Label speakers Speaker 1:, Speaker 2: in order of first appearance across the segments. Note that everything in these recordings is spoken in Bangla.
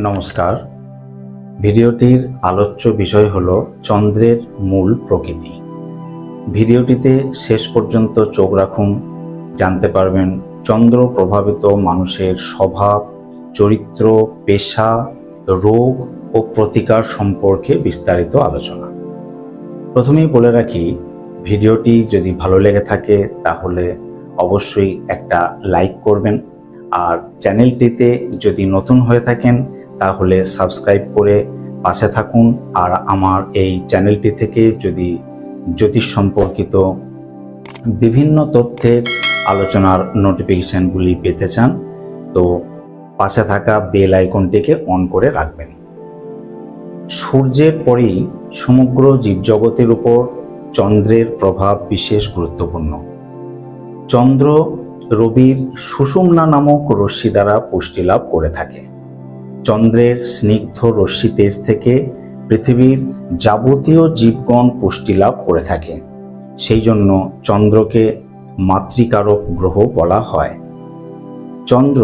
Speaker 1: নমস্কার। ভিডিওটির আলোচ্য বিষয় হলো চন্দ্রের মূল প্রকৃতি। ভিডিওটিতে শেষ পর্যন্ত চোখ রাখুন, জানতে পারবেন চন্দ্র প্রভাবিত মানুষের স্বভাব, চরিত্র, পেশা, রোগ ও প্রতিকার সম্পর্কে বিস্তারিত আলোচনা। প্রথমেই বলে রাখি, ভিডিওটি যদি ভালো লেগে থাকে তাহলে অবশ্যই একটা লাইক করবেন, আর চ্যানেলটিতে যদি নতুন হয়ে থাকেন তাহলে সাবস্ক্রাইব করে পাশে থাকুন। আর আমার এই চ্যানেলটি থেকে যদি জ্যোতিষ সম্পর্কিত বিভিন্ন তথ্যের আলোচনার নোটিফিকেশানগুলি পেতে চান তো পাশে থাকা বেল আইকনটিকে অন করে রাখবেন। সূর্যের পরেই সমগ্র জীবজগতের উপর চন্দ্রের প্রভাব বিশেষ গুরুত্বপূর্ণ। চন্দ্র রবির সুষুম্না নামক রশ্মি দ্বারা পুষ্টি লাভ করে থাকে। চন্দ্রের স্নিগ্ধ রশ্মি তেজ থেকে পৃথিবীর যাবতীয় জীবগণ পুষ্টি লাভ করে থাকে। সেই জন্য চন্দ্রকে মাতৃকারক গ্রহ বলা হয়। চন্দ্র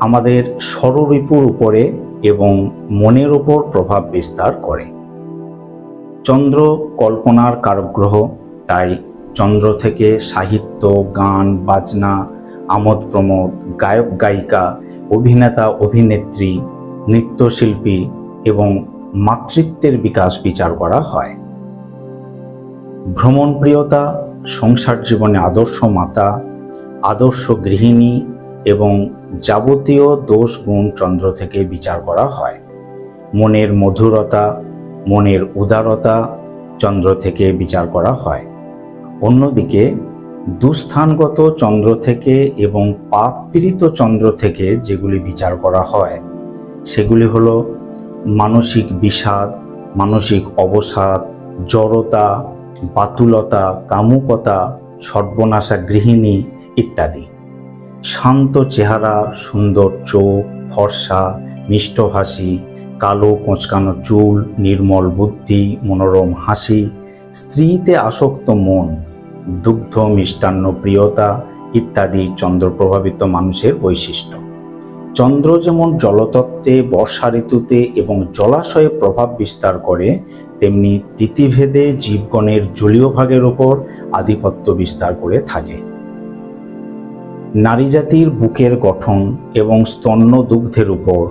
Speaker 1: আমাদের ষড়রিপুর উপরে এবং মনের উপর প্রভাব বিস্তার করে। চন্দ্র কল্পনার কারক গ্রহ, তাই চন্দ্র থেকে সাহিত্য, গান, বাজনা, আমোদ প্রমোদ, গায়ক গায়িকা, অভিনেতা অভিনেত্রী, নৃত্যশিল্পী এবং মাতৃত্বের বিকাশ বিচার করা হয়। ভ্রমণপ্রিয়তা, সংসার জীবনে আদর্শ মাতা, আদর্শ গৃহিণী এবং যাবতীয় দোষ গুণ চন্দ্র থেকে বিচার করা হয়। মনের মধুরতা, মনের উদারতা চন্দ্র থেকে বিচার করা হয়। অন্যদিকে দুস্থানগত চন্দ্র থেকে এবং পাপ পীড়িত চন্দ্র থেকে যেগুলি বিচার করা হয় সেগুলি হলো মানসিক বিষাদ, মানসিক অবসাদ, জড়তা, বাতুলতা, কামুকতা, সর্বনাশা গৃহিণী ইত্যাদি। শান্ত চেহারা, সুন্দর চোখ, ফর্সা, মিষ্টভাষী, কালো কোঁচকানো চুল, নির্মল বুদ্ধি, মনোরম হাসি, স্ত্রীতে আসক্ত মন, দুগ্ধ মিষ্টান্ন প্রিয়তা ইত্যাদি চন্দ্র প্রভাবিত মানুষের বৈশিষ্ট্য। চন্দ্র যেমন জলতত্ত্বে, বর্ষা ঋতুতে এবং জলাশয়ে প্রভাব বিস্তার করে, তেমনি তিথিভেদে জীবগণের জলীয় ভাগের উপর আধিপত্য বিস্তার করে থাকে। নারী জাতির বুকের গঠন এবং স্তন্য দুগ্ধের উপর,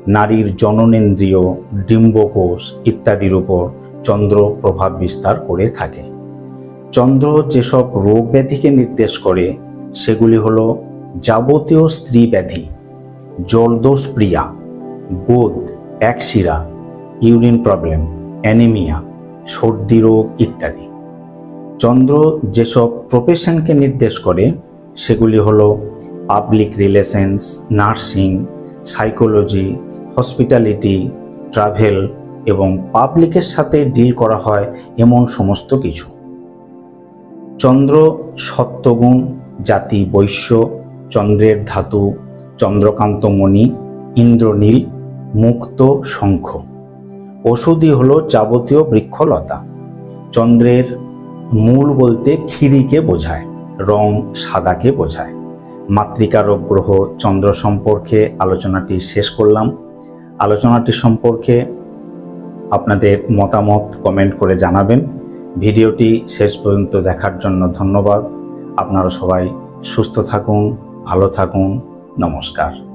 Speaker 1: নারীর জননেন্দ্রিয়, ডিম্বকোষ ইত্যাদির উপর চন্দ্র প্রভাব বিস্তার করে থাকে। চন্দ্র যেসব রোগ ব্যাধিকে নির্দেশ করে সেগুলি হলো যাবতীয় স্ত্রী ব্যাধি, জলদোষ প্রিয়া, গোদ, একশিরা, ইউরিন প্রবলেম, অ্যানিমিয়া, সর্দি রোগ ইত্যাদি। চন্দ্র যেসব প্রফেশনকে নির্দেশ করে সেগুলি হলো public relations, nursing, psychology, hospitality, travel এবং পাবলিকের সাথে ডিল করা হয় এমন সমস্ত কিছু। চন্দ্র সত্যগুণ, জাতি বৈশ্য, চন্দ্রের ধাতু চন্দ্রকান্তমণি, ইন্দ্রনীল, মুক্ত, শঙ্খ। ওষুধই হলো যাবতীয় বৃক্ষলতা। চন্দ্রের মূল বলতে ক্ষীরিকে বোঝায়, রং সাদাকে বোঝায়। মাতৃকারক গ্রহ চন্দ্র সম্পর্কে আলোচনাটি শেষ করলাম। আলোচনাটি সম্পর্কে আপনাদের মতামত কমেন্ট করে জানাবেন। ভিডিওটি শেষ পর্যন্ত দেখার জন্য ধন্যবাদ। আপনারা সবাই সুস্থ থাকুন, ভালো থাকুন। নমস্কার।